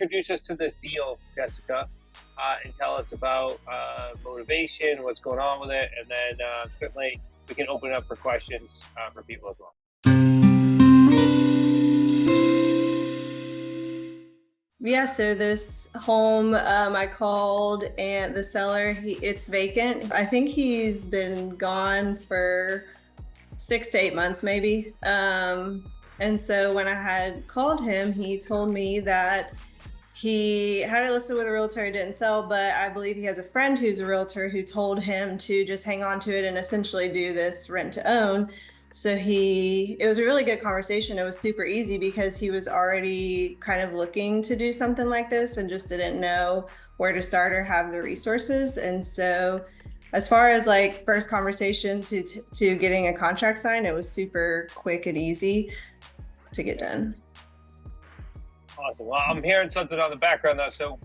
Introduce us to this deal, Jessica, and tell us about motivation, what's going on with it, and then certainly we can open it up for questions for people as well. Yeah, so this home, I called and the seller, it's vacant. I think he's been gone for 6 to 8 months maybe. And so when I had called him, he told me that he had it listed with a realtor, didn't sell, but I believe he has a friend who's a realtor who told him to just hang on to it and essentially do this rent to own. So it was a really good conversation. It was super easy because he was already kind of looking to do something like this and just didn't know where to start or have the resources. And so as far as like first conversation to getting a contract signed, it was super quick and easy to get done. Awesome. Well, I'm hearing something on the background though, so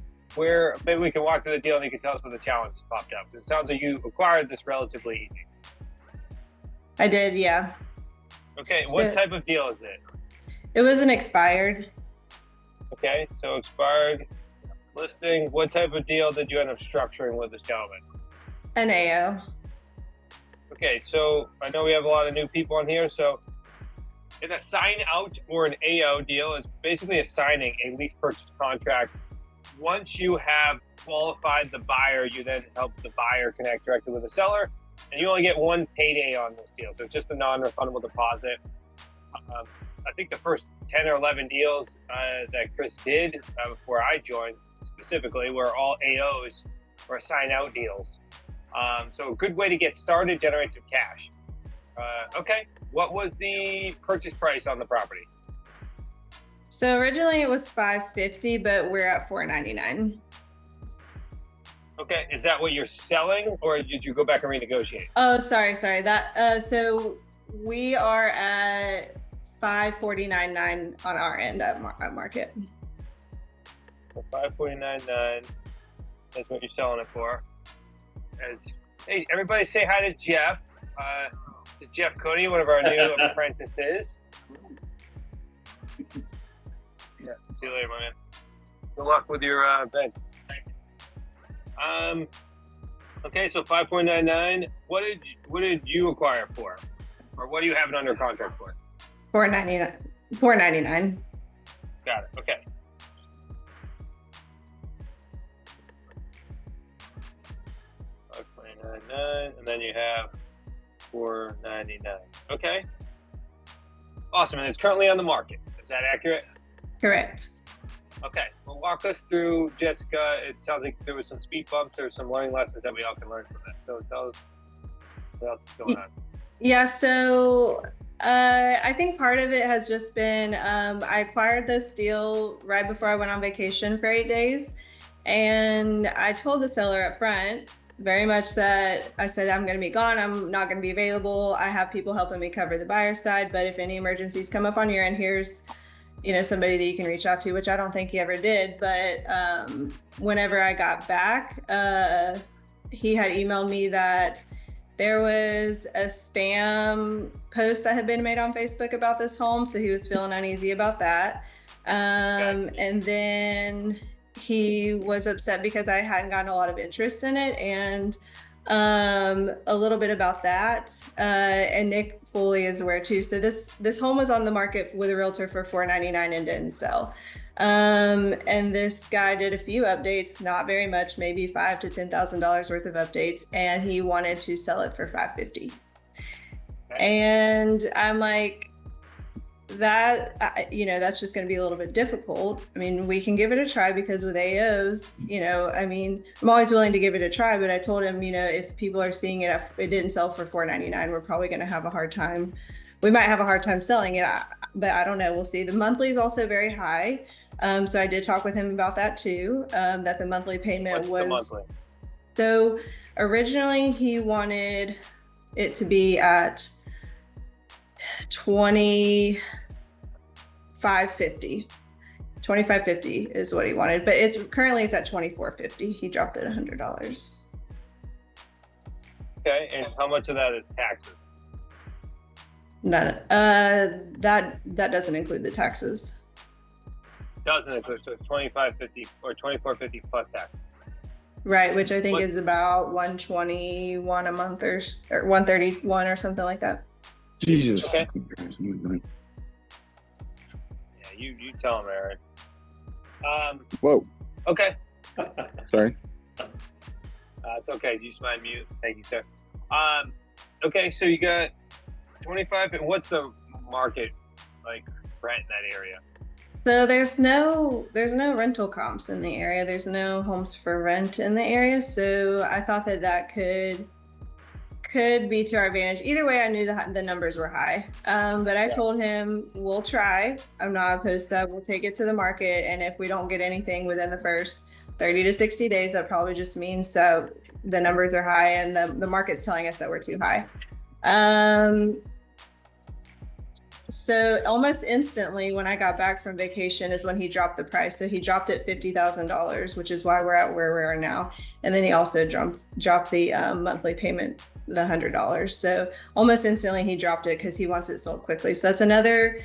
maybe we can walk through the deal and you can tell us where the challenges popped up. It sounds like you acquired this relatively easy. I did, yeah. Okay, what type of deal is it? It was an expired. Okay, so expired listing. What type of deal did you end up structuring with this gentleman? An AO. Okay, so I know we have a lot of new people on here, so in a sign out or an AO deal is basically assigning a lease purchase contract. Once you have qualified the buyer, you then help the buyer connect directly with the seller, and you only get one payday on this deal. So it's just a non-refundable deposit. I think the first 10 or 11 deals that Chris did before I joined specifically were all AOs or sign out deals. So a good way to get started, generate some cash. Okay, what was the purchase price on the property? So originally it was $550, but we're at $499. Okay, is that what you're selling, or did you go back and renegotiate? Oh, sorry. That so we are at $549.9 on our end at market. So $549.9. That's what you're selling it for. Hey, everybody, say hi to Jeff. This is Jeff Cody, one of our new apprentices. Yeah, see you later, my man. Good luck with your bed. Okay, so 5.99. What did you acquire for, or what do you have it under contract for? $499. Got it. Okay. $5.99, and then you have $499. Okay. Awesome, and it's currently on the market. Is that accurate? Correct. Okay, well, walk us through, Jessica. It sounds like there was some speed bumps or some learning lessons that we all can learn from that. So tell us what else is going on. Yeah, so I think part of it has just been I acquired this deal right before I went on vacation for 8 days. And I told the seller up front very much that I said, I'm going to be gone. I'm not going to be available. I have people helping me cover the buyer side. But if any emergencies come up on your end, here's somebody that you can reach out to, which I don't think he ever did. But whenever I got back, he had emailed me that there was a spam post that had been made on Facebook about this home. So he was feeling uneasy about that. And then he was upset because I hadn't gotten a lot of interest in it, and a little bit about that. And Nick fully is aware too. So this home was on the market with a realtor for $499 and didn't sell. And this guy did a few updates, not very much, maybe $5,000 to $10,000 worth of updates, and he wanted to sell it for $550. And I'm like, that's just going to be a little bit difficult. I mean, we can give it a try, because with AOs, I'm always willing to give it a try. But I told him, if people are seeing it, if it didn't sell for $499, we're probably going to have a hard time. We might have a hard time selling it, but I don't know. We'll see. The monthly is also very high. So I did talk with him about that too, that the monthly payment was. What's the monthly? So originally he wanted it to be at $25.50 is what he wanted, but currently it's at $24.50. He dropped it $100. Okay, and how much of that is taxes? None. That doesn't include the taxes. doesn't include, so it's 2550 or 2450 plus tax. Right, which I think is about 121 a month or 131 or something like that. Jesus. Okay. Yeah, you tell him, Aaron. Whoa. Okay. Sorry. It's okay. Do you just mind mute? Thank you, sir. Okay, so you got 25. And what's the market like rent in that area? So there's no rental comps in the area. There's no homes for rent in the area. So I thought that could be to our advantage. Either way, I knew the numbers were high. But I told him we'll try. I'm not opposed to that. We'll take it to the market, and if we don't get anything within the first 30 to 60 days, that probably just means that the numbers are high and the market's telling us that we're too high. So almost instantly when I got back from vacation is when he dropped the price. So he dropped it $50,000, which is why we're at where we are now. And then he also dropped the monthly payment, the $100. So almost instantly he dropped it because he wants it sold quickly. So that's another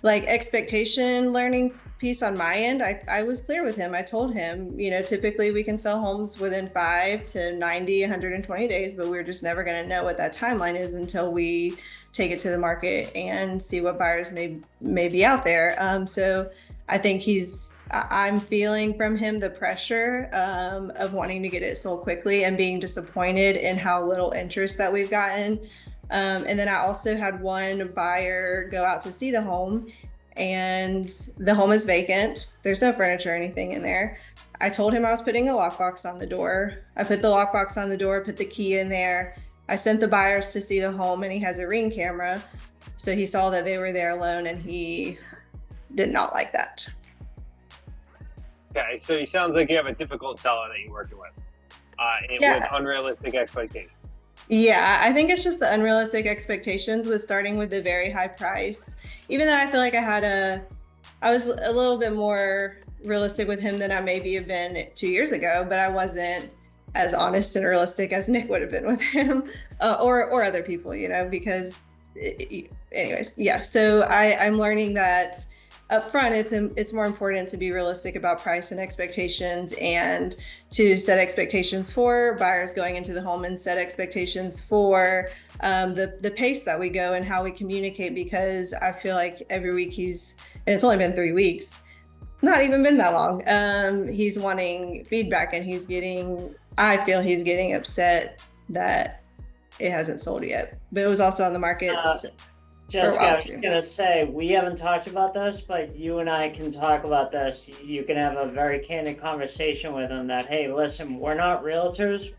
like expectation learning piece on my end. I was clear with him. I told him, typically we can sell homes within 5 to 90, 120 days, but we're just never going to know what that timeline is until we take it to the market and see what buyers may be out there. So I think I'm feeling from him the pressure of wanting to get it sold quickly and being disappointed in how little interest that we've gotten. And then I also had one buyer go out to see the home, and the home is vacant. There's no furniture or anything in there. I told him I was putting a lockbox on the door. I put the lockbox on the door, put the key in there. I sent the buyers to see the home, and he has a Ring camera. So he saw that they were there alone, and he did not like that. Okay, so he sounds like you have a difficult seller that you're working with, with unrealistic expectations. Yeah, I think it's just the unrealistic expectations with starting with the very high price. Even though I feel like I was a little bit more realistic with him than I maybe have been 2 years ago, but I wasn't as honest and realistic as Nick would have been with him or other people, because anyways, yeah. So I'm learning that up front, it's more important to be realistic about price and expectations, and to set expectations for buyers going into the home, and set expectations for the pace that we go and how we communicate, because I feel like every week and it's only been 3 weeks, not even been that long. He's wanting feedback, and I feel he's getting upset that it hasn't sold yet, but it was also on the market. Jessica, I was gonna say, we haven't talked about this, but you and I can talk about this. You can have a very candid conversation with him that, hey, listen, we're not realtors.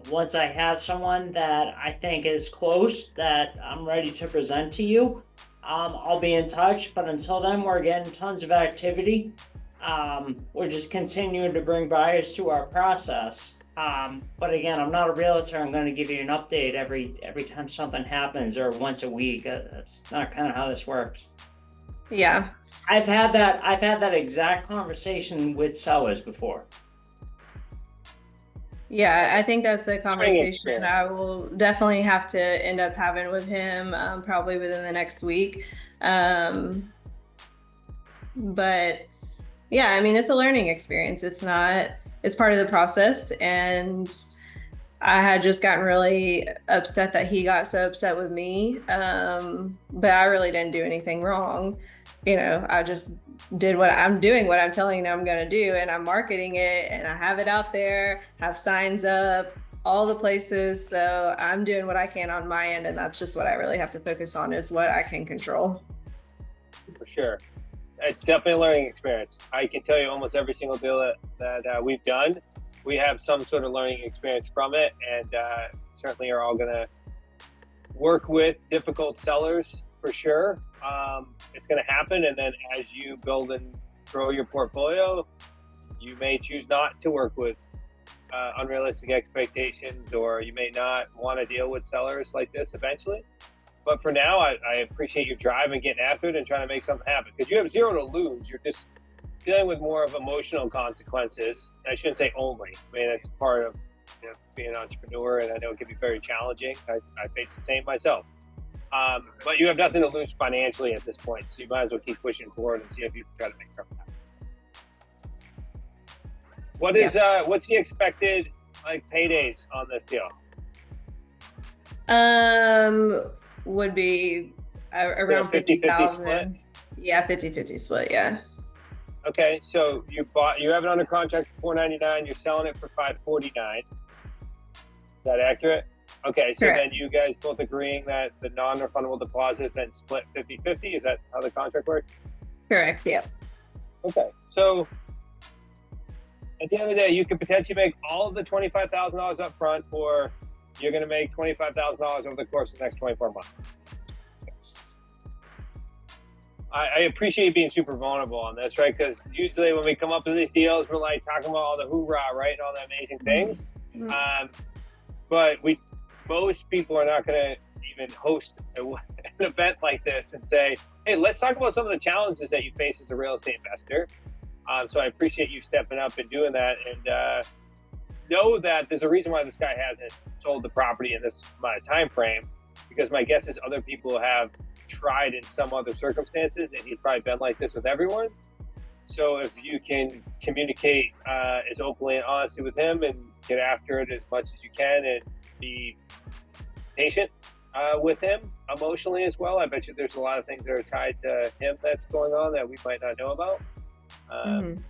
Once I have someone that I think is close, that I'm ready to present to you, I'll be in touch. But until then, we're getting tons of activity. We're just continuing to bring buyers through our process. But again, I'm not a realtor. I'm going to give you an update every time something happens, or once a week. That's not kind of how this works. Yeah. I've had that exact conversation with sellers before. Yeah, I think that's a conversation I will definitely have to end up having with him, probably within the next week. But yeah, I mean, it's a learning experience. It's part of the process, and I had just gotten really upset that he got so upset with me. But I really didn't do anything wrong. I just did what I'm telling you I'm going to do, and I'm marketing it, and I have it out there, have signs up, all the places. So I'm doing what I can on my end, and that's just what I really have to focus on, is what I can control. For sure. It's definitely a learning experience. I can tell you almost every single deal that we've done, we have some sort of learning experience from it, and certainly are all going to work with difficult sellers for sure. It's going to happen, and then as you build and grow your portfolio, you may choose not to work with unrealistic expectations, or you may not want to deal with sellers like this eventually. But for now, I appreciate your drive and getting after it and trying to make something happen, because you have zero to lose. You're just dealing with more of emotional consequences. I shouldn't say only. I mean, that's part of being an entrepreneur, and I know it can be very challenging. I face the same myself. But you have nothing to lose financially at this point, so you might as well keep pushing forward and see if you can try to make something happen. What is what's the expected like paydays on this deal? Would be around 50,000. Yeah, 50-50 split. Yeah. Okay, so you have it under contract for $499. You're selling it for $549. Is that accurate? Okay, so Correct. then you guys both agreeing that the non-refundable deposits then split 50-50. Is that how the contract works? Correct. Yeah. Okay, so at the end of the day, you could potentially make all of the $25,000 up front, or you're going to make $25,000 over the course of the next 24 months. Yes. I appreciate you being super vulnerable on this, right? Because usually when we come up with these deals, we're like talking about all the hoorah, right, and all the amazing things. Mm-hmm. But most people are not going to even host an event like this and say, hey, let's talk about some of the challenges that you face as a real estate investor. So I appreciate you stepping up and doing that, and know that there's a reason why this guy hasn't sold the property in this amount of time frame, because my guess is other people have tried in some other circumstances, and he's probably been like this with everyone. So if you can communicate as openly and honestly with him and get after it as much as you can and be patient with him emotionally as well. I bet you there's a lot of things that are tied to him that's going on that we might not know about. And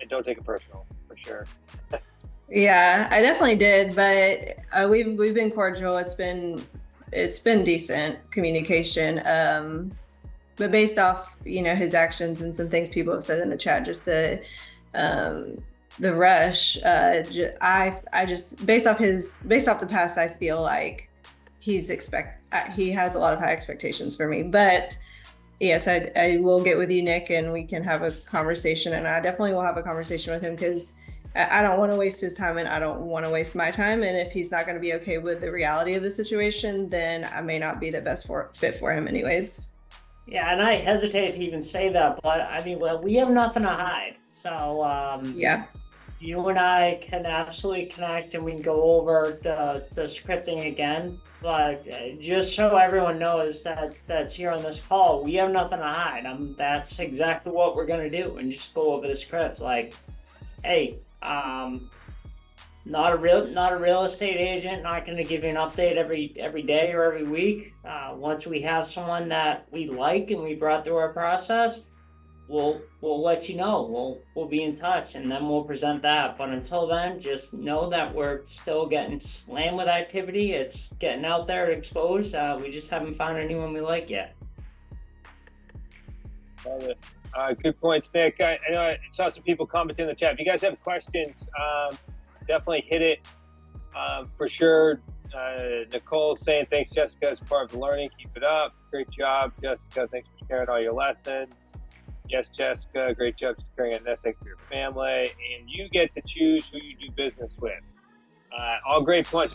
don't take it personal, for sure. Yeah, I definitely did, but we've been cordial. It's been decent communication. But based off, his actions and some things people have said in the chat, just the rush, I just based off the past, I feel like he has a lot of high expectations for me. But yes, I will get with you, Nick, and we can have a conversation, and I definitely will have a conversation with him, because I don't want to waste his time and I don't want to waste my time. And if he's not going to be okay with the reality of the situation, then I may not be the best fit for him anyways. Yeah, and I hesitate to even say that, but I mean, well, we have nothing to hide. So yeah, you and I can absolutely connect, and we can go over the scripting again. But just so everyone knows that's here on this call, we have nothing to hide. That's exactly what we're gonna do, and just go over the script. Like, hey, not a real estate agent, not going to give you an update every day or every week. Once we have someone that we like and we brought through our process, we'll let you know. We'll be in touch, and then we'll present that. But until then, just know that we're still getting slammed with activity. It's getting out there and exposed. We just haven't found anyone we like yet. Love it. Good points, Nick. I know I saw some people commenting in the chat. If you guys have questions, definitely hit it for sure. Nicole saying, thanks, Jessica, as part of the learning. Keep it up. Great job, Jessica. Thanks for sharing all your lessons. Yes, Jessica, great job securing a nest egg for your family. And you get to choose who you do business with. All great points.